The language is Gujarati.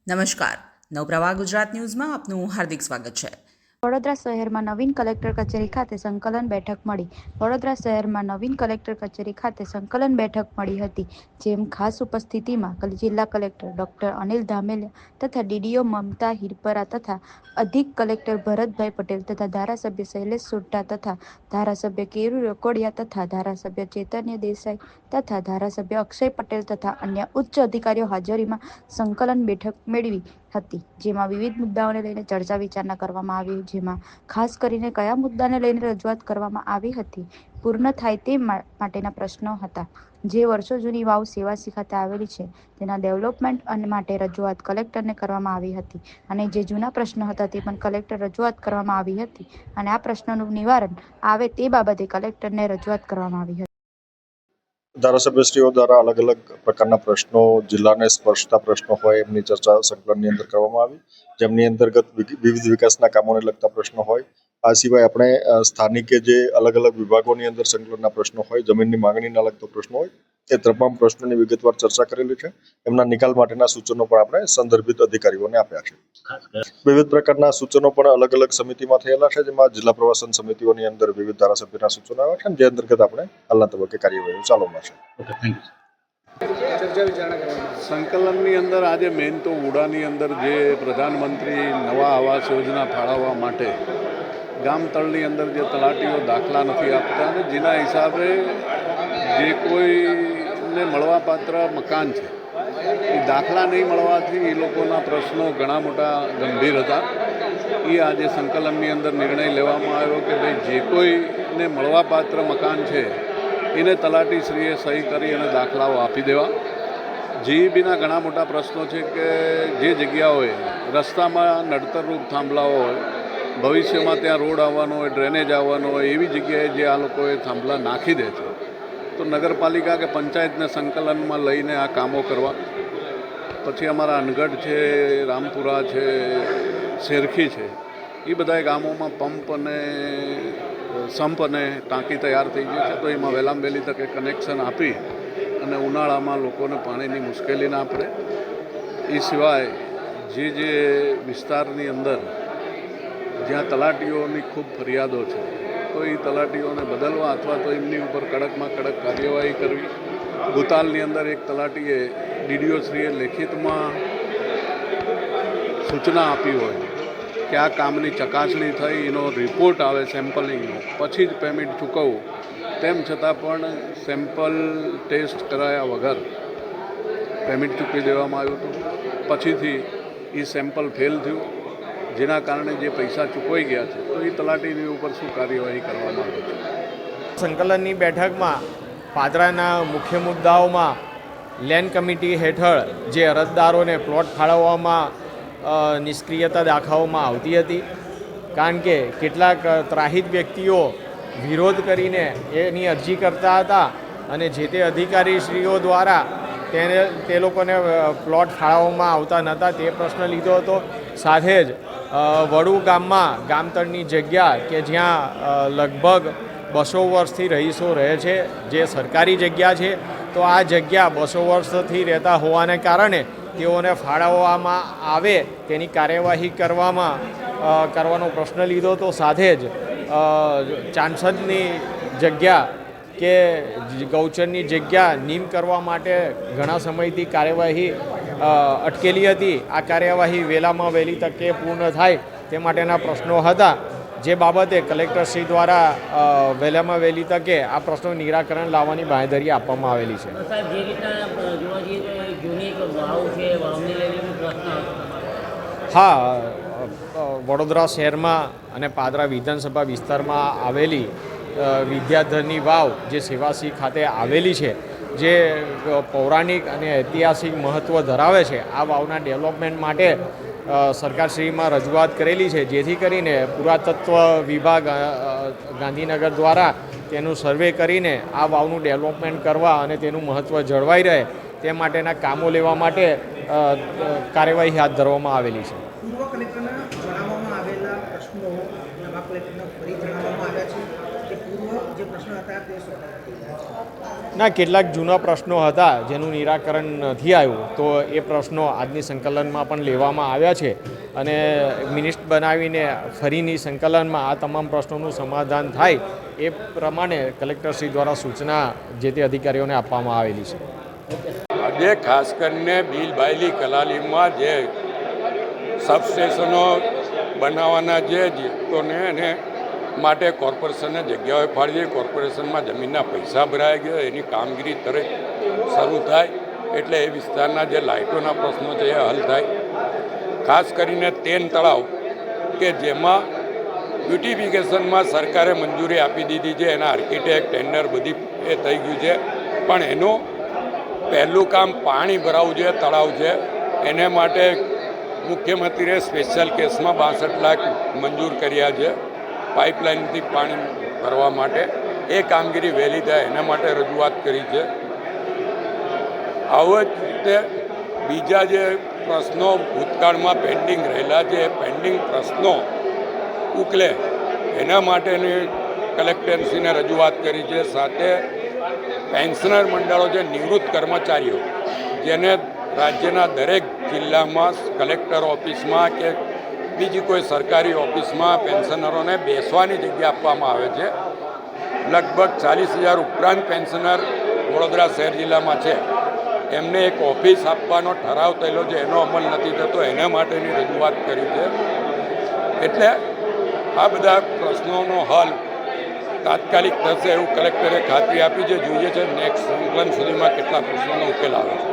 નમસ્કાર, નવપ્રવાહ ગુજરાત ન્યૂઝમાં આપનું હાર્દિક સ્વાગત છે। વડોદરા શહેરમાં નવીન કલેક્ટર કચેરી ખાતે સંકલન બેઠક મળી। વડોદરા શહેરમાં નવીન કલેક્ટર કચેરી ખાતે સંકલન બેઠક મળી હતી, જેમ ખાસ ઉપસ્થિતિમાં જિલ્લા કલેક્ટર ડોક્ટર અનિલ ધામેલિયા તથા ડીડીઓ મમતા હિરપરા તથા અધિક કલેક્ટર ભરતભાઈ પટેલ તથા ધારાસભ્ય શૈલેષ સોઢા તથા ધારાસભ્ય કેરુ રકોડિયા તથા ધારાસભ્ય ચૈતન્ય દેસાઈ તથા ધારાસભ્ય અક્ષય પટેલ તથા અન્ય ઉચ્ચ અધિકારીઓ હાજરીમાં સંકલન બેઠક મેળવી હતી, જેમાં વિવિધ મુદ્દાઓને લઈને ચર્ચા વિચારણા કરવામાં આવી, જેમાં ખાસ કરીને કયા મુદ્દાને લઈને રજૂઆત કરવામાં આવી હતી, પૂર્ણ થાય તે માટેના પ્રશ્નો હતા। જે વર્ષો જૂની વાવ સેવાસી ખાતે આવેલી છે તેના ડેવલપમેન્ટ માટે રજૂઆત કલેક્ટરને કરવામાં આવી હતી અને જે જૂના પ્રશ્નો હતા તે પણ કલેક્ટર રજૂઆત કરવામાં આવી હતી અને આ પ્રશ્નોનું નિવારણ આવે તે બાબતે કલેક્ટરને રજૂઆત કરવામાં આવી હતી। ધારાસભ્યશ્રીઓ દ્વારા અલગ અલગ પ્રકારના પ્રશ્નો, જિલ્લાને સ્પર્શતા પ્રશ્નો હોય એમની ચર્ચા સંકલનની અંદર કરવામાં આવી, જેમની અંતર્ગત વિવિધ વિકાસના કામોને લગતા પ્રશ્નો હોય। આ સિવાય આપણે સ્થાનિકે જે અલગ અલગ વિભાગોની અંદર સંકલનના પ્રશ્નો હોય, જમીનની માંગણીના લગતા પ્રશ્નો હોય, એ તમામ પ્રશ્નોની વિગતવાર ચર્ચા કરેલી છે। એમના નિકાલ માટેના સૂચનો પણ આપણે સંદર્ભિત અધિકારીઓને આપ્યા છે। વિવિધ પ્રકારના સૂચનો પણ અલગ અલગ સમિતિમાં થયેલા છે, જેમાં જિલ્લા પ્રવાસન સમિતિઓની અંદર વિવિધ ધારાસભ્યના સૂચનો આવ્યા છે, જે અંતર્ગત આપણે હાલના તબક્કે કાર્યવાહી ચાલુમાં છે। સંકલનની અંદર આજે મેઇન તો ઉડાની અંદર જે પ્રધાનમંત્રી નવા આવાસ યોજના ફાળવવા માટે ગામ તળની અંદર જે તલાટીઓ દાખલા નથી આપતા અને જેના હિસાબે જે કોઈને મળવાપાત્ર મકાન છે એ દાખલા નહીં મળવાથી એ લોકોના પ્રશ્નો ઘણા મોટા ગંભીર હતા। એ આજે સંકલનની અંદર નિર્ણય લેવામાં આવ્યો કે ભાઈ જે કોઈને મળવાપાત્ર મકાન છે એને તલાટીશ્રીએ સહી કરી અને દાખલાઓ આપી દેવા। જીઈબીના ઘણા મોટા પ્રશ્નો છે કે જે જગ્યાઓએ રસ્તામાં નડતરરૂપ થાંભલાઓ હોય, ભવિષ્યમાં ત્યાં રોડ આવવાનો હોય, ડ્રેનેજ આવવાનો હોય, એવી જગ્યાએ જે આ લોકોએ થાંભલા નાખી દે છે તો નગરપાલિકા કે પંચાયતને સંકલનમાં લઈને આ કામો કરવા। પછી અમારા અનગઢ છે, રામપુરા છે, શેરખી છે, એ બધા ગામોમાં પંપ અને સંપ અને ટાંકી તૈયાર થઈ ગઈ છે, તો એમાં વહેલામાં વહેલી તકે કનેક્શન આપી અને ઉનાળામાં લોકોને પાણીની મુશ્કેલી ના પડે। એ સિવાય જે વિસ્તારની અંદર જ્યાં તલાટીઓની ખૂબ ફરિયાદો છે તો એ તલાટીઓને બદલવા અથવા તો એમની ઉપર કડકમાં કડક કાર્યવાહી કરવી। ભૂતાલની અંદર એક તલાટીએ ડીડીઓશ્રીએ લેખિતમાં સૂચના આપી હોય કે આ કામની ચકાસણી થઈ, એનો રિપોર્ટ આવે સેમ્પલિંગનો, પછી જ પેમેન્ટ ચૂકવવું, તેમ છતાં પણ સેમ્પલ ટેસ્ટ કરાયા વગર પેમેન્ટ ચૂકવી દેવામાં આવ્યું હતું। પછીથી એ સેમ્પલ ફેલ થયું, જેના કારણે જે પૈસા ચૂકવાઈ ગયા છે તો એ તલાટીની ઉપર શું કાર્યવાહી કરવામાં આવે છે। સંકલનની બેઠકમાં પાદરાના મુખ્ય મુદ્દાઓમાં લેન્ડ કમિટી હેઠળ જે અરજદારોને પ્લોટ ફાળવવામાં નિષ્ક્રિયતા દાખવવામાં આવતી હતી, કારણ કે કેટલાક ત્રાહિત વ્યક્તિઓ વિરોધ કરીને એની અરજી કરતા હતા અને જે તે અધિકારીશ્રીઓ દ્વારા તે લોકોને પ્લોટ ફાળવવામાં આવતા નહોતા, તે પ્રશ્ન લીધો હતો। સાથે જ વડુ ગામમાં ગામતળની જગ્યા કે જ્યાં લગભગ 200 વર્ષથી રહીશો રહે છે, જે સરકારી જગ્યા છે, તો આ જગ્યા 200 વર્ષથી રહેતા હોવાને કારણે તેઓને ફાળવવામાં આવે તેની કાર્યવાહી કરવાનો પ્રશ્ન લીધો હતો। સાથે જ ચાંસદની જગ્યા કે ગૌચરની જગ્યા નીમ કરવા માટે ઘણા સમયથી કાર્યવાહી અટકેલી હતી, આ કાર્યવાહી વહેલામાં વહેલી તકે પૂર્ણ થાય તે માટેના પ્રશ્નો હતા, જે બાબતે કલેક્ટરશ્રી દ્વારા વહેલામાં વહેલી તકે આ પ્રશ્નો નિરાકરણ લાવવાની બાંહેધરી આપવામાં આવેલી છે। હા, વડોદરા શહેરમાં અને પાદરા વિધાનસભા વિસ્તારમાં આવેલી વિદ્યાધરની વાવ જે સેવાસી ખાતે આવેલી છે, જે પૌરાણિક અને ઐતિહાસિક મહત્ત્વ ધરાવે છે, આ વાવના ડેવલપમેન્ટ માટે સરકારશ્રીમાં રજૂઆત કરેલી છે, જેથી કરીને પુરાતત્વ વિભાગ ગાંધીનગર દ્વારા તેનું સર્વે કરીને આ વાવનું ડેવલપમેન્ટ કરવા અને તેનું મહત્ત્વ જળવાઈ રહે તે માટેના કામો લેવા માટે કાર્યવાહી હાથ ધરવામાં આવેલી છે। પૂર્વ કલેક્ટરના જણાવવામાં આવેલા પ્રશ્નો નવા કલેક્ટરને ફરી જણાવવામાં આવ્યા છે કે પૂર્વ જે પ્રશ્નો હતા તે શું ના, કેટલાક જૂના પ્રશ્નો હતા જેનું નિરાકરણ નથી આવ્યું, તો એ પ્રશ્નો આજની સંકલનમાં પણ લેવામાં આવ્યા છે અને મિનિસ્ટ બનાવીને ફરીની સંકલનમાં આ તમામ પ્રશ્નોનું સમાધાન થાય એ પ્રમાણે કલેક્ટરશ્રી દ્વારા સૂચના જે તે અધિકારીઓને આપવામાં આવેલી છે. આજે ખાસ કરીને ભીલબાયલી કલાલીમાં જે સબસ્ટેશનો બનાવવાના જે જીતોને એને માટે કોર્પોરેશને જગ્યાઓ ફાળવી, કોર્પોરેશનમાં જમીનના પૈસા ભરાઈ ગયા, એની કામગીરી તરત શરૂ થાય એટલે એ વિસ્તારના જે લાઇટોના પ્રશ્નો છે એ હલ થાય. ખાસ કરીને તેન તળાવ કે જેમાં બ્યુટિફિકેશનમાં સરકારે મંજૂરી આપી દીધી છે, એના આર્કિટેક્ટ ટેન્ડર બધી એ થઈ ગયું છે, પણ એનું પહેલું કામ પાણી ભરાવવું જોઈએ, તળાવ છે એને માટે મુખ્યમંત્રીએ સ્પેશિયલ કેસમાં 62 લાખ મંજૂર કર્યા છે પાઇપલાઇનથી પાણી ભરવા માટે. એ કામગીરી વહેલી થાય એના માટે રજૂઆત કરી છે. આવો જ રીતે બીજા જે પ્રશ્નો ભૂતકાળમાં પેન્ડિંગ રહેલા છે એ પેન્ડિંગ પ્રશ્નો ઉકલે એના માટેની કલેક્ટરશ્રીને રજૂઆત કરી છે. સાથે પેન્શનર મંડળો જે નિવૃત્ત કર્મચારીઓ જેને રાજ્યના દરેક જિલ્લામાં કલેક્ટર ઓફિસમાં કે બીજી કોઈ સરકારી ઓફિસમાં પેન્શનરોને બેસવાની જગ્યા આપવામાં આવે છે. લગભગ 40,000 ઉપરાંત પેન્શનર વડોદરા શહેર જિલ્લામાં છે. એમને એક ઓફિસ આપવાનો ઠરાવ થયેલો છે, એનો અમલ નથી થતો, એના માટેની રજૂઆત કરી છે. એટલે આ બધા પ્રશ્નોનો હલ તાત્કાલિક થશે એવું કલેક્ટરે ખાતરી આપી છે. જોઈએ છે નેક્સ્ટ સંકલન સુધીમાં કેટલા પ્રશ્નોનો ઉકેલ આવે છે.